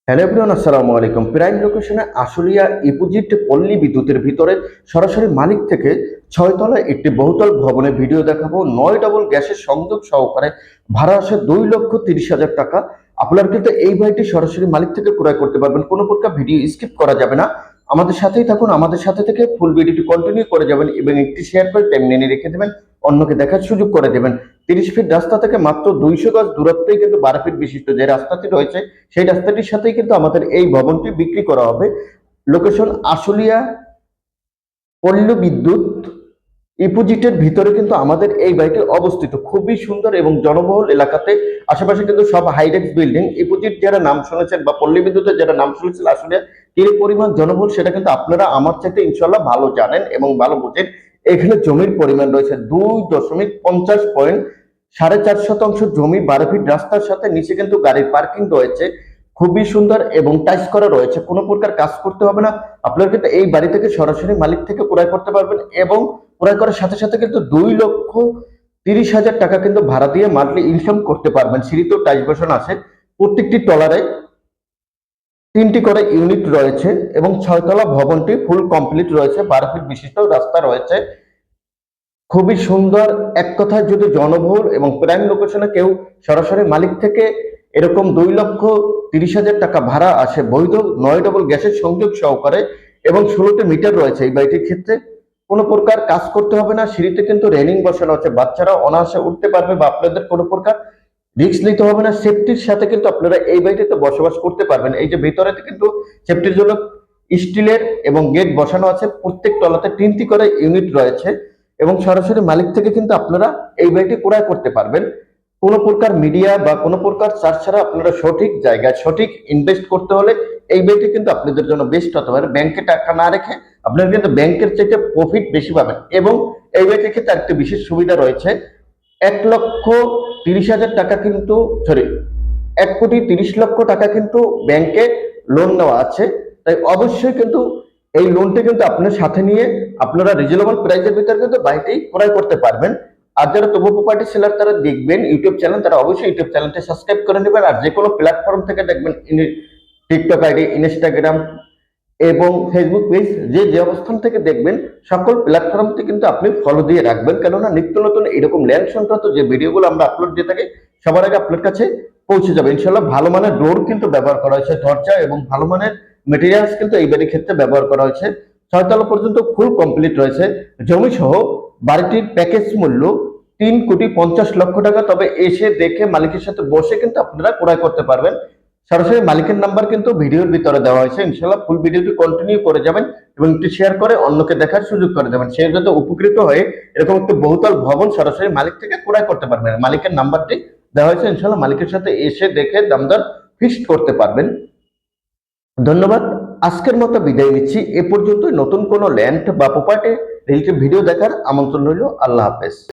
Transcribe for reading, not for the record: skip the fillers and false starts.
Hello everyone, আসসালামু আলাইকুম। Prime লোকেশনে আশুলিয়া ইপিজেড পল্লী বিদ্যুতের ভিতরে সরাসরি মালিক থেকে 6 তলা একটি বহুতল ভবনের ভিডিও দেখাবো। 9 ডবল গ্যাসের সংযোগ সহকারে ভাড়া আসে 2,30,000 টাকা। আপনারা কিন্তু এই বাড়িটি সরাসরি মালিক থেকে ক্রয় করতে পারবেন, কোনো প্রকার ভিডিও স্কিপ করা যাবে না। আমাদের সাথেই থাকুন, আমাদের সাথে থেকে ফুল ভিডিওটি কন্টিনিউ করে যাবেন এবং একটি শেয়ার করে টাইমলাইনে রেখে দেবেন, অন্যকে দেখার সুযোগ করে দেবেন। 30 ফিট রাস্তা থেকে মাত্র 200 গজ দূরত্বেই কিন্তু 12 ফিট বিশিষ্ট যে রাস্তাটি রয়েছে, সেই রাস্তাটির সাথেই কিন্তু আমাদের এই ভবনটি বিক্রি করা হবে। লোকেশন আশুলিয়া পল্লী বিদ্যুৎ ইপিজেডের ভিতরে কিন্তু আমাদের এই বাড়িটি অবস্থিত, খুবই সুন্দর এবং জনবহুল এলাকাতে। আশেপাশে কিন্তু সব হাইডেক্স বিল্ডিং। ইপিজেড যারা নাম শুনেছেন বা পল্লী বিদ্যুতের যারা নাম শুনেছেন, আসলে কি পরিমাণ জনবহুল সেটা কিন্তু আপনারা আমার চাইতে ইনশাল্লাহ ভালো জানেন এবং ভালো বোঝেন। এখানে জমির পরিমাণ রয়েছে 2.50 পয়েন্ট, 4.5 শতাংশ জমি, 12 ফিট রাস্তার সাথে নিচে কিন্তু গাড়ির পার্কিং রয়েছে। খুবই সুন্দর এবং টাইস করা রয়েছে, কোনো প্রকার কাজ করতে হবে না। আপনারা কিন্তু এই বাড়ি থেকে সরাসরি মালিক থেকে ক্রয় করতে পারবেন এবং ক্রয় করার সাথে সাথে কিন্তু 2,30,000 টাকা কিন্তু ভাড়া দিয়ে মান্থলি ইনকাম করতে পারবেন। সিঁড়িতেও টাইলস বসানো আছে, প্রত্যেকটি টলারে 3টি করে ইউনিট রয়েছে এবং 6 তলা ভবনটি ফুল কমপ্লিট রয়েছে। 12 ফিট বিশিষ্ট রাস্তা রয়েছে, খুবই সুন্দর। এক কথায় যদি জনবহুল এবং প্রাইম লোকেশনে কেউ সরাসরি মালিক থেকে এরকম 2,30,000 টাকা ভাড়া আসে বৈধ 9 ডবল গ্যাসের সংযোগ সহকারে এবং 16টি মিটার রয়েছে, এই বাড়িটির ক্ষেত্রে কোনো প্রকার কাজ করতে হবে না। সিঁড়িতে কিন্তু রেলিং বসানো আছে, বাচ্চারা অনায়াসে উঠতে পারবে বা আপনাদের কোনো প্রকার রিস্ক নিতে হবে না। সেফটির সাথে কিন্তু আপনারা এই বাড়িটিতে বসবাস করতে পারবেন। এই যে ভিতরে কিন্তু সেফটির জন্য স্টিলের এবং গেট বসানো আছে, প্রত্যেক তলাতে 3টি করে ইউনিট রয়েছে এবং সরাসরি মালিক থেকে কিন্তু আপনারা এই বাড়িটি ক্রয় করতে পারবেন। কোনো প্রকার মিডিয়া বা কোনো প্রকার চার্জ ছাড়া আপনারা সঠিক জায়গায় সঠিক ইনভেস্ট করতে হলে এই বাড়িটি কিন্তু আপনাদের জন্য বেস্ট হতে পারে। ব্যাংকে টাকা না রেখে আপনারা কিন্তু ব্যাংকের চাইতে প্রফিট বেশি পাবেন এবং এই বাড়িটির ক্ষেত্রে একটা বিশেষ সুবিধা রয়েছে। 1,30,000 টাকা কিন্তু, সরি, 1,30,00,000 টাকা কিন্তু ব্যাংকে লোন নেওয়া আছে। তাই অবশ্যই কিন্তু এই লোনটি কিন্তু আপনার সাথে নিয়ে আপনারা রিজনেবল প্রাইসের ভিতরে কিন্তু বাড়িটি ক্রয় করতে পারবেন। আর যারা তবু প্রপার্টি সেলার তারা দেখবেন ইউটিউব চ্যানেল, তারা অবশ্যই ইউটিউব চ্যানেলটি সাবস্ক্রাইব করে নেবেন। আর যে কোনো প্ল্যাটফর্ম থেকে দেখবেন, টিকটক আইডি, ইনস্টাগ্রাম এবং ফেসবুক পেজ, যে যে অবস্থান থেকে দেখবেন সকল প্ল্যাটফর্মটি কিন্তু আপনি ফলো দিয়ে রাখবেন, কেননা নিত্য নতুন এরকম ল্যান্ড সংক্রান্ত যে ভিডিওগুলো আমরা আপলোড দিয়ে থাকি সবার আগে আপনার কাছে পৌঁছে যাবে ইনশাল্লাহ। ভালো মানের ডোর কিন্তু ব্যবহার করা হয়েছে, দরজা এবং ভালো মানের মেটেরিয়ালস কিন্তু এই বাড়ির ক্ষেত্রে ব্যবহার করা হয়েছে। 6 তলা পর্যন্ত ফুল কমপ্লিট রয়েছে। জমি সহ বাড়িটির প্যাকেজ মূল্য 3,50,00,000 টাকা। তবে এসে দেখে মালিকের সাথে বসে কিন্তু আপনারা ক্রয় করতে পারবেন। সরাসরি মালিকের নাম্বার কিন্তু ভিডিওর ভিতরে দেওয়া হয়েছে, ইনশাল্লাহ ফুল ভিডিওটি কন্টিনিউ করে যাবেন এবং একটি শেয়ার করে অন্যকে দেখার সুযোগ করে দেবেন। সে যাতে উপকৃত হয়ে এরকম একটি বহুতল ভবন সরাসরি মালিক থেকে ক্রয় করতে পারবেন। মালিকের নাম্বারটি দেওয়া হয়েছে, ইনশাল্লাহ মালিকের সাথে এসে দেখে দামদর ফিক্সড করতে পারবেন। ধন্যবাদ, আজকের মতো বিদায় নিচ্ছি। এ পর্যন্তই। নতুন কোনো ল্যান্ড বা প্রপার্টি রিলেটেড ভিডিও দেখার আমন্ত্রণ রইল। আল্লাহ হাফেজ।